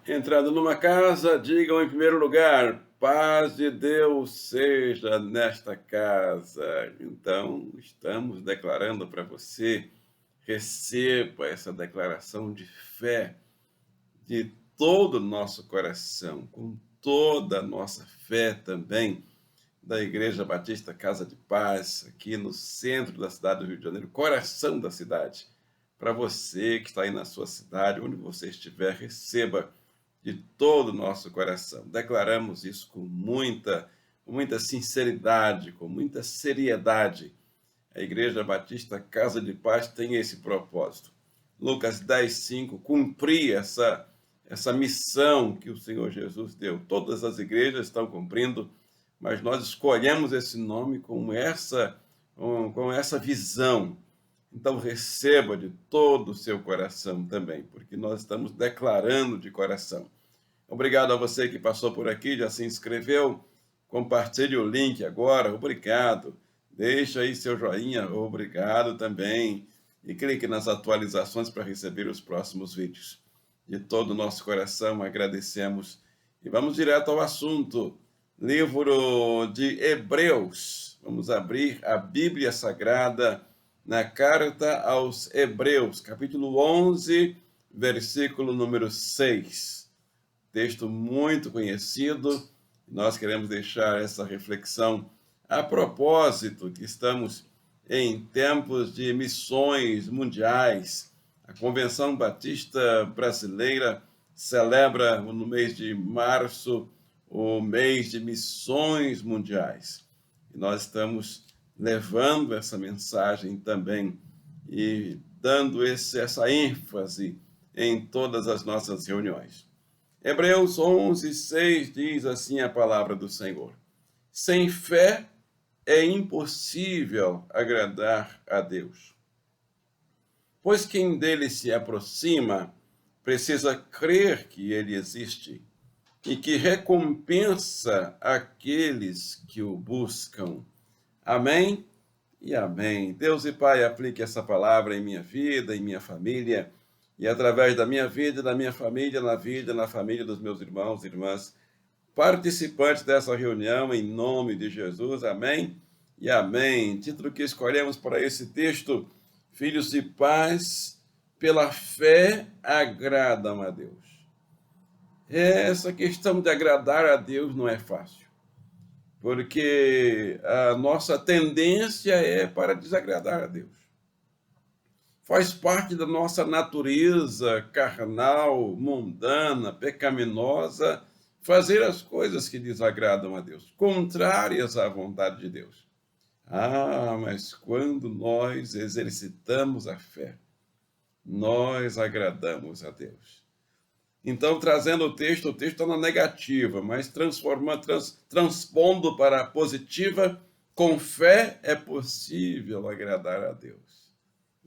Entrando numa casa, digam em primeiro lugar: paz de Deus seja nesta casa. Então, estamos declarando para você, receba essa declaração de fé de todo o nosso coração, com toda a nossa fé também, da Igreja Batista Casa de Paz, aqui no centro da cidade do Rio de Janeiro, coração da cidade. Para você que está aí na sua cidade, onde você estiver, receba de todo o nosso coração. Declaramos isso com muita sinceridade, com muita seriedade. A Igreja Batista Casa de Paz tem esse propósito. Lucas 10:5, cumprir essa missão que o Senhor Jesus deu. Todas as igrejas estão cumprindo, mas nós escolhemos esse nome com essa visão. Então receba de todo o seu coração também, porque nós estamos declarando de coração. Obrigado a você que passou por aqui, já se inscreveu, compartilhe o link agora, obrigado. Deixa aí seu joinha, obrigado também. E clique nas atualizações para receber os próximos vídeos. De todo o nosso coração agradecemos. E vamos direto ao assunto. Livro de Hebreus. Vamos abrir a Bíblia Sagrada na carta aos Hebreus, capítulo 11, versículo número 6. Texto muito conhecido. Nós queremos deixar essa reflexão a propósito que estamos em tempos de missões mundiais. A Convenção Batista Brasileira celebra no mês de março o mês de missões mundiais. E nós estamos levando essa mensagem também e dando essa ênfase em todas as nossas reuniões. Hebreus 11:6 diz assim a palavra do Senhor: sem fé é impossível agradar a Deus, pois quem dele se aproxima precisa crer que ele existe e que recompensa aqueles que o buscam. Amém e amém. Deus e Pai, aplique essa palavra em minha vida, em minha família, e através da minha vida, da minha família, na família dos meus irmãos e irmãs, participantes dessa reunião, em nome de Jesus. Amém e amém. Título que escolhemos para esse texto: filhos de paz, pela fé agradam a Deus. Essa questão de agradar a Deus não é fácil, porque a nossa tendência é para desagradar a Deus. Faz parte da nossa natureza carnal, mundana, pecaminosa, fazer as coisas que desagradam a Deus, contrárias à vontade de Deus. Mas quando nós exercitamos a fé, nós agradamos a Deus. Então, trazendo o texto está na negativa, mas transpondo para a positiva, com fé é possível agradar a Deus.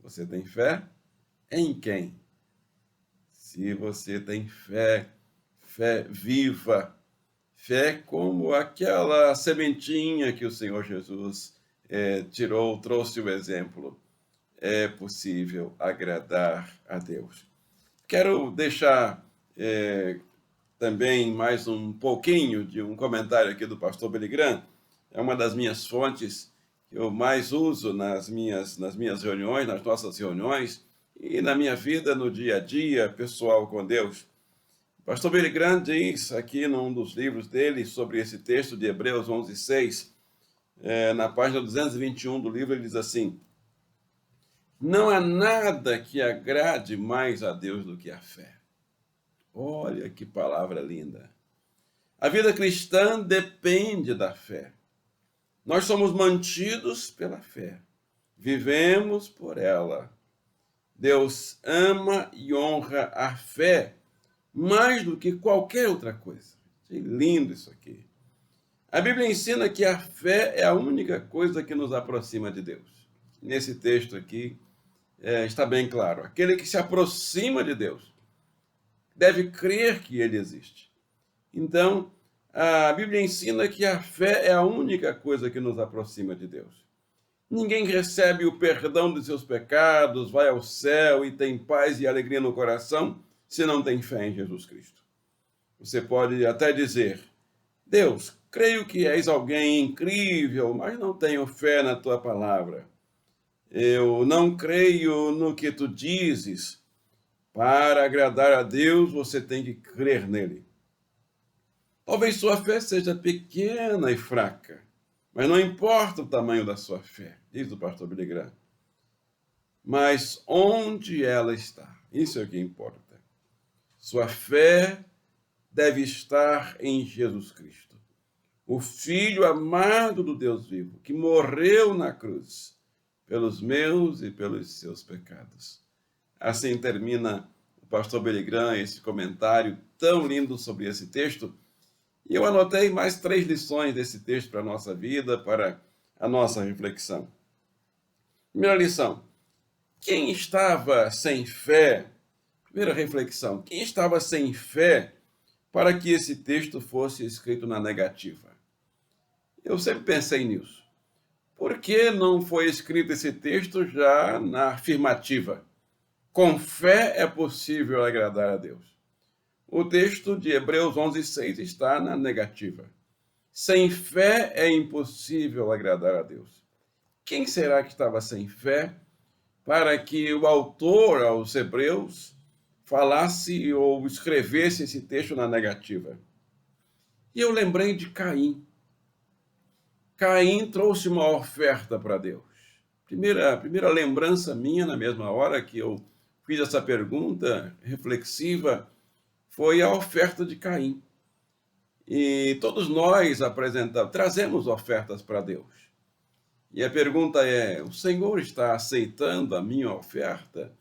Você tem fé? Em quem? Se você tem fé, fé viva, fé como aquela sementinha que o Senhor Jesus trouxe o exemplo, é possível agradar a Deus. Quero deixar também mais um pouquinho de um comentário aqui do pastor Billy Graham. É uma das minhas fontes que eu mais uso nas minhas reuniões, nas nossas reuniões e na minha vida no dia a dia pessoal com Deus. O pastor Billy Graham diz aqui num dos livros dele sobre esse texto de Hebreus 11:6, na página 221 do livro, ele diz assim: não há nada que agrade mais a Deus do que a fé. Olha que palavra linda. A vida cristã depende da fé. Nós somos mantidos pela fé. Vivemos por ela. Deus ama e honra a fé mais do que qualquer outra coisa. Que lindo isso aqui. A Bíblia ensina que a fé é a única coisa que nos aproxima de Deus. Nesse texto aqui está bem claro. Aquele que se aproxima de Deus deve crer que ele existe. Então, a Bíblia ensina que a fé é a única coisa que nos aproxima de Deus. Ninguém recebe o perdão dos seus pecados, vai ao céu e tem paz e alegria no coração se não tem fé em Jesus Cristo. Você pode até dizer: Deus, creio que és alguém incrível, mas não tenho fé na tua palavra. Eu não creio no que tu dizes. Para agradar a Deus, você tem que crer nele. Talvez sua fé seja pequena e fraca, mas não importa o tamanho da sua fé, diz o pastor Billy Graham. Mas onde ela está? Isso é o que importa. Sua fé deve estar em Jesus Cristo, o Filho amado do Deus vivo, que morreu na cruz pelos meus e pelos seus pecados. Assim termina o pastor Billy Graham esse comentário tão lindo sobre esse texto. E eu anotei mais 3 lições desse texto para a nossa vida, para a nossa reflexão. Primeira lição: quem estava sem fé? Primeira reflexão: quem estava sem fé para que esse texto fosse escrito na negativa? Eu sempre pensei nisso. Por que não foi escrito esse texto já na afirmativa? Com fé é possível agradar a Deus. O texto de Hebreus 11:6 está na negativa. Sem fé é impossível agradar a Deus. Quem será que estava sem fé para que o autor aos Hebreus falasse ou escrevesse esse texto na negativa? E eu lembrei de Caim. Caim trouxe uma oferta para Deus. Primeira lembrança minha, na mesma hora que eu fiz essa pergunta reflexiva, foi a oferta de Caim. E todos nós trazemos ofertas para Deus. E a pergunta é: o Senhor está aceitando a minha oferta?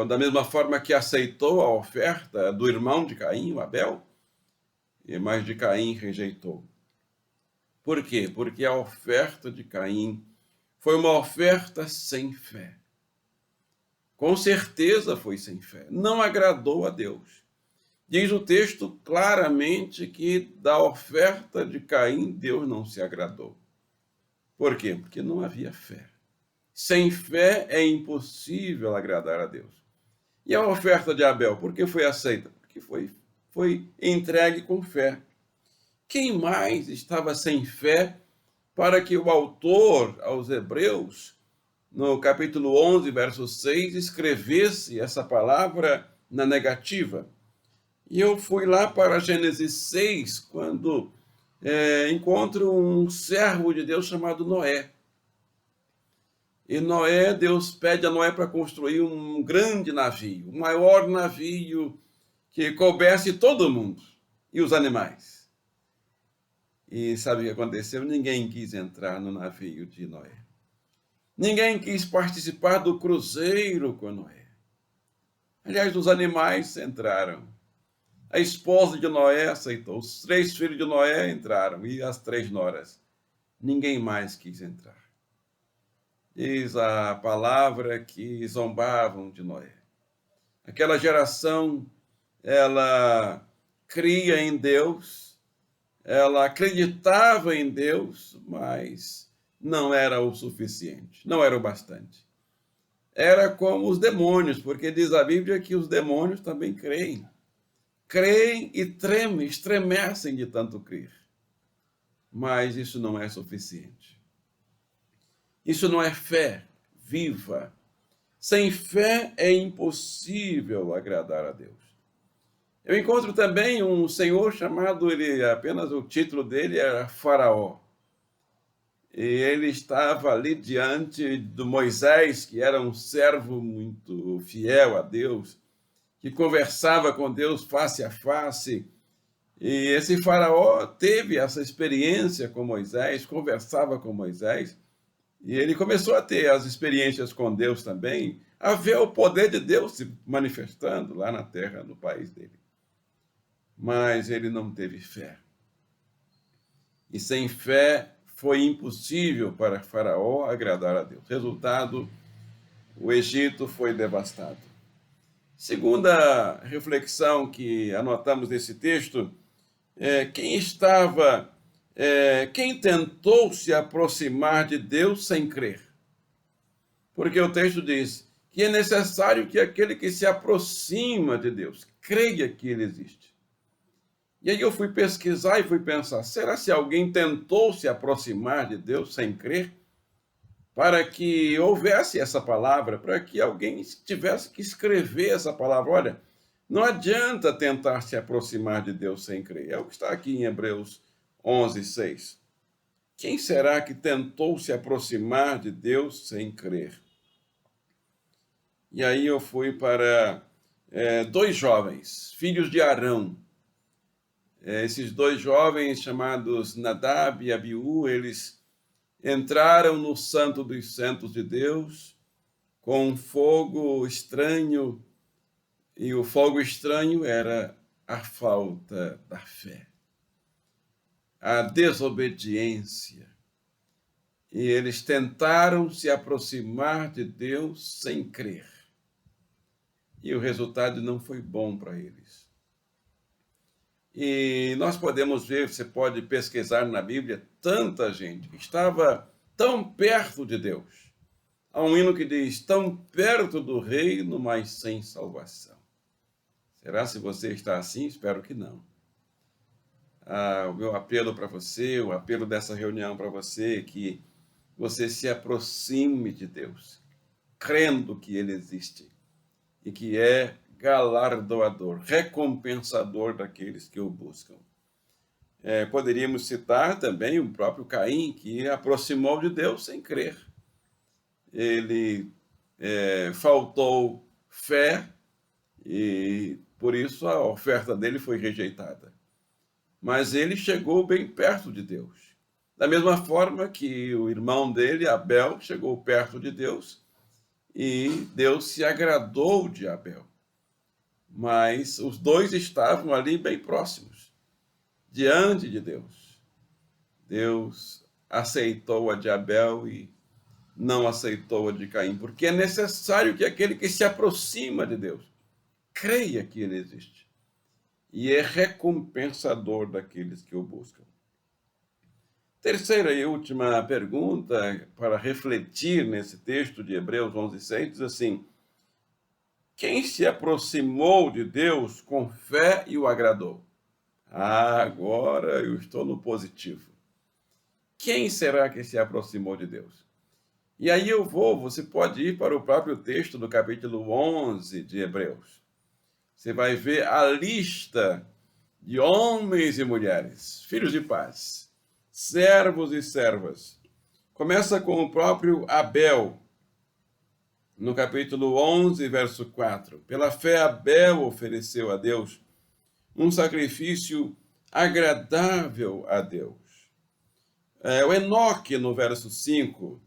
Da mesma forma que aceitou a oferta do irmão de Caim, o Abel, mas de Caim rejeitou. Por quê? Porque a oferta de Caim foi uma oferta sem fé. Com certeza foi sem fé. Não agradou a Deus. Diz o texto claramente que da oferta de Caim, Deus não se agradou. Por quê? Porque não havia fé. Sem fé é impossível agradar a Deus. E a oferta de Abel, por que foi aceita? Porque foi entregue com fé. Quem mais estava sem fé para que o autor aos Hebreus, no capítulo 11, verso 6, escrevesse essa palavra na negativa? E eu fui lá para Gênesis 6, quando encontro um servo de Deus chamado Noé. E Deus pede a Noé para construir um grande navio, o maior navio que coubesse todo mundo e os animais. E sabe o que aconteceu? Ninguém quis entrar no navio de Noé. Ninguém quis participar do cruzeiro com Noé. Aliás, os animais entraram. A esposa de Noé aceitou. Os 3 filhos de Noé entraram. E as 3 noras. Ninguém mais quis entrar. Diz a palavra que zombavam de Noé. Aquela geração, ela cria em Deus, ela acreditava em Deus, mas não era o suficiente, não era o bastante. Era como os demônios, porque diz a Bíblia que os demônios também creem. Creem e tremem, estremecem de tanto crer. Mas isso não é suficiente. Isso não é fé viva. Sem fé é impossível agradar a Deus. Eu encontro também um senhor chamado, apenas o título dele era Faraó. E ele estava ali diante do Moisés, que era um servo muito fiel a Deus, que conversava com Deus face a face. E esse faraó teve essa experiência com Moisés, conversava com Moisés, e ele começou a ter as experiências com Deus também, a ver o poder de Deus se manifestando lá na terra, no país dele. Mas ele não teve fé. E sem fé foi impossível para Faraó agradar a Deus. Resultado, o Egito foi devastado. Segunda reflexão que anotamos nesse texto é quem tentou se aproximar de Deus sem crer. Porque o texto diz que é necessário que aquele que se aproxima de Deus creia que ele existe. E aí eu fui pesquisar e fui pensar, será se alguém tentou se aproximar de Deus sem crer? Para que houvesse essa palavra, para que alguém tivesse que escrever essa palavra. Olha, não adianta tentar se aproximar de Deus sem crer. É o que está aqui em Hebreus 11:6. Quem será que tentou se aproximar de Deus sem crer? E aí eu fui para dois jovens, filhos de Arão. Esses dois jovens, chamados Nadab e Abiú, eles entraram no Santo dos Santos de Deus com um fogo estranho, e o fogo estranho era a falta da fé, a desobediência. E eles tentaram se aproximar de Deus sem crer. E o resultado não foi bom para eles. E nós podemos ver, você pode pesquisar na Bíblia, tanta gente que estava tão perto de Deus. Há um hino que diz, tão perto do reino, mas sem salvação. Será se você está assim? Espero que não. O meu apelo para você, o apelo dessa reunião para você, é que você se aproxime de Deus, crendo que Ele existe e que é galardoador, recompensador daqueles que o buscam. Poderíamos citar também o próprio Caim, que aproximou de Deus sem crer. Ele faltou fé e, por isso, a oferta dele foi rejeitada. Mas ele chegou bem perto de Deus. Da mesma forma que o irmão dele, Abel, chegou perto de Deus e Deus se agradou de Abel. Mas os dois estavam ali bem próximos, diante de Deus. Deus aceitou a de Abel e não aceitou a de Caim, porque é necessário que aquele que se aproxima de Deus creia que ele existe e é recompensador daqueles que o buscam. Terceira e última pergunta para refletir nesse texto de Hebreus 11:6 diz assim: quem se aproximou de Deus com fé e o agradou? Agora eu estou no positivo. Quem será que se aproximou de Deus? E aí você pode ir para o próprio texto do capítulo 11 de Hebreus. Você vai ver a lista de homens e mulheres, filhos de paz, servos e servas. Começa com o próprio Abel, no capítulo 11, verso 4. Pela fé, Abel ofereceu a Deus um sacrifício agradável a Deus. O Enoque, no verso 5,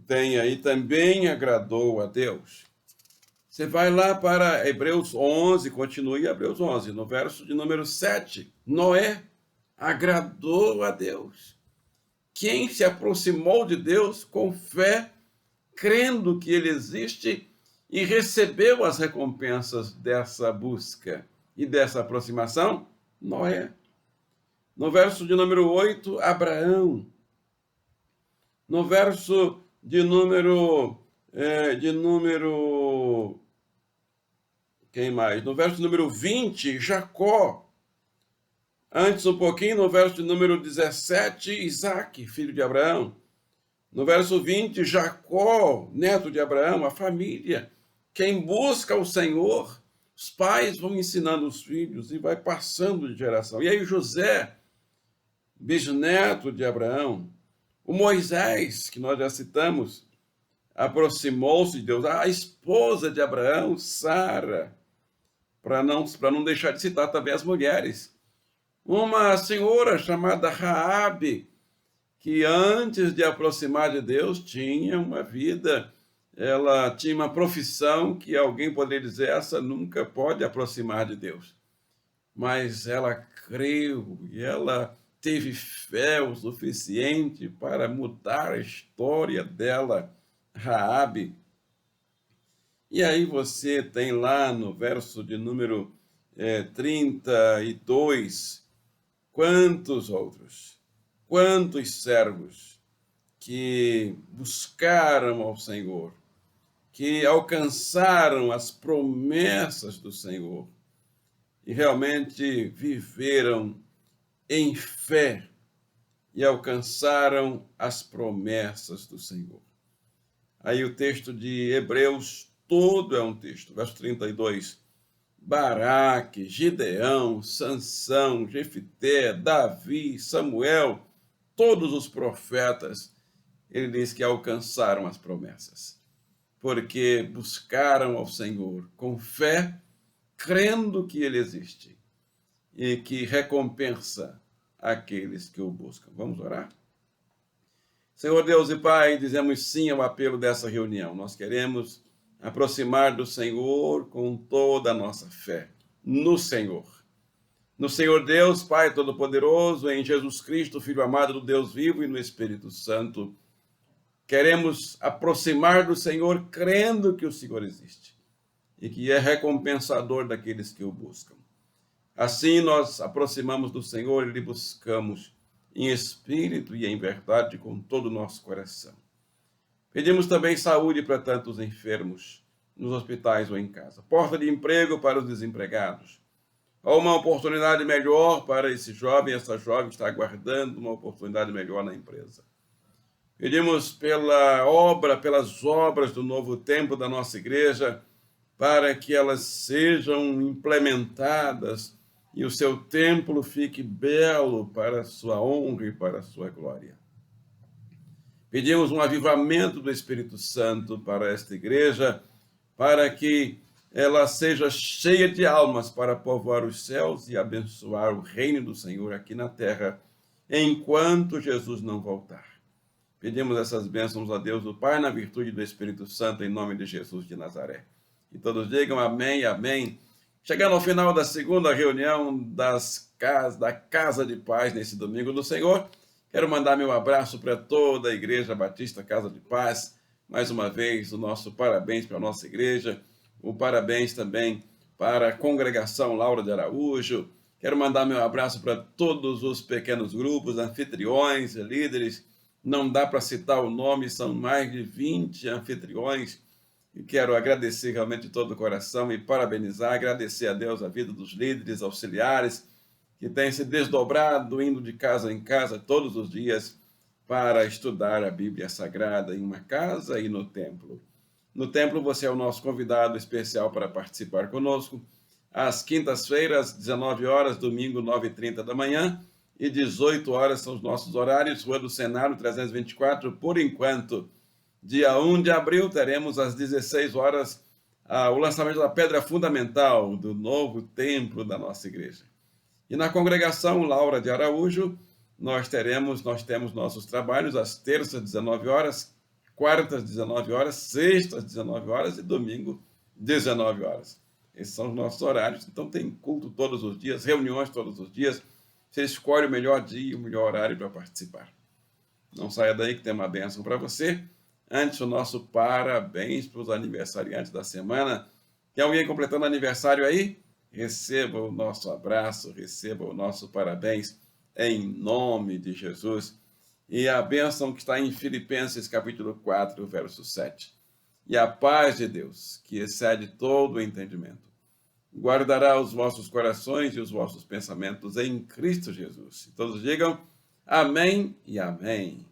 tem aí também agradou a Deus. Você vai lá para Hebreus 11, continue Hebreus 11, no verso de número 7. Noé agradou a Deus. Quem se aproximou de Deus com fé, crendo que Ele existe e recebeu as recompensas dessa busca e dessa aproximação? Noé. No verso de número 8, Abraão. No verso de número quem mais? No verso número 20, Jacó. Antes um pouquinho, no verso de número 17, Isaac, filho de Abraão. No verso 20, Jacó, neto de Abraão, a família. Quem busca o Senhor, os pais vão ensinando os filhos e vai passando de geração. E aí José, bisneto de Abraão, o Moisés, que nós já citamos, aproximou-se de Deus. A esposa de Abraão, Sara, para não deixar de citar também as mulheres. Uma senhora chamada Raabe, que antes de aproximar de Deus tinha uma vida, ela tinha uma profissão que alguém poderia dizer, essa nunca pode aproximar de Deus. Mas ela creu e ela teve fé o suficiente para mudar a história dela, Raabe. E aí você tem lá no verso de número 32, quantos outros, quantos servos que buscaram ao Senhor, que alcançaram as promessas do Senhor e realmente viveram em fé e alcançaram as promessas do Senhor. Aí o texto de Hebreus todo é um texto. Verso 32. Baraque, Gideão, Sansão, Jefité, Davi, Samuel, todos os profetas, ele diz que alcançaram as promessas, porque buscaram ao Senhor com fé, crendo que ele existe e que recompensa aqueles que o buscam. Vamos orar? Senhor Deus e Pai, dizemos sim ao apelo dessa reunião. Nós queremos aproximar do Senhor com toda a nossa fé, no Senhor. No Senhor Deus, Pai Todo-Poderoso, em Jesus Cristo, Filho amado do Deus vivo e no Espírito Santo. Queremos aproximar do Senhor crendo que o Senhor existe e que é recompensador daqueles que o buscam. Assim nós aproximamos do Senhor e lhe buscamos em espírito e em verdade com todo o nosso coração. Pedimos também saúde para tantos enfermos, nos hospitais ou em casa. Porta de emprego para os desempregados. Ou uma oportunidade melhor para esse jovem, essa jovem que está aguardando uma oportunidade melhor na empresa. Pedimos pelas obras do novo templo da nossa igreja, para que elas sejam implementadas e o seu templo fique belo para a sua honra e para a sua glória. Pedimos um avivamento do Espírito Santo para esta igreja, para que ela seja cheia de almas para povoar os céus e abençoar o reino do Senhor aqui na terra, enquanto Jesus não voltar. Pedimos essas bênçãos a Deus, o Pai, na virtude do Espírito Santo, em nome de Jesus de Nazaré. E todos digam amém, amém. Chegando ao final da segunda reunião da Casa de Paz nesse domingo do Senhor, quero mandar meu abraço para toda a Igreja Batista Casa de Paz. Mais uma vez, o nosso parabéns para a nossa igreja, o parabéns também para a Congregação Laura de Araújo. Quero mandar meu abraço para todos os pequenos grupos, anfitriões, líderes. Não dá para citar o nome, são mais de 20 anfitriões. E quero agradecer realmente de todo o coração e parabenizar, agradecer a Deus a vida dos líderes, auxiliares, que têm se desdobrado, indo de casa em casa todos os dias para estudar a Bíblia Sagrada em uma casa e no templo. No templo você é o nosso convidado especial para participar conosco, às quintas-feiras, 19 horas, domingo, 9h30 da manhã, e 18 horas são os nossos horários, Rua do Senado, 324, por enquanto. Dia 1 de abril, teremos às 16 horas o lançamento da pedra fundamental do novo templo da nossa igreja. E na Congregação Laura de Araújo, nós temos nossos trabalhos às terças, 19 horas, quartas, 19 horas, sextas, 19 horas e domingo, 19 horas. Esses são os nossos horários. Então tem culto todos os dias, reuniões todos os dias. Você escolhe o melhor dia e o melhor horário para participar. Não saia daí que tem uma bênção para você. Antes, o nosso parabéns para os aniversariantes da semana. Tem alguém completando aniversário aí? Receba o nosso abraço, receba o nosso parabéns em nome de Jesus. E a bênção que está em Filipenses capítulo 4, verso 7. E a paz de Deus, que excede todo o entendimento, guardará os vossos corações e os vossos pensamentos em Cristo Jesus. E todos digam amém e amém.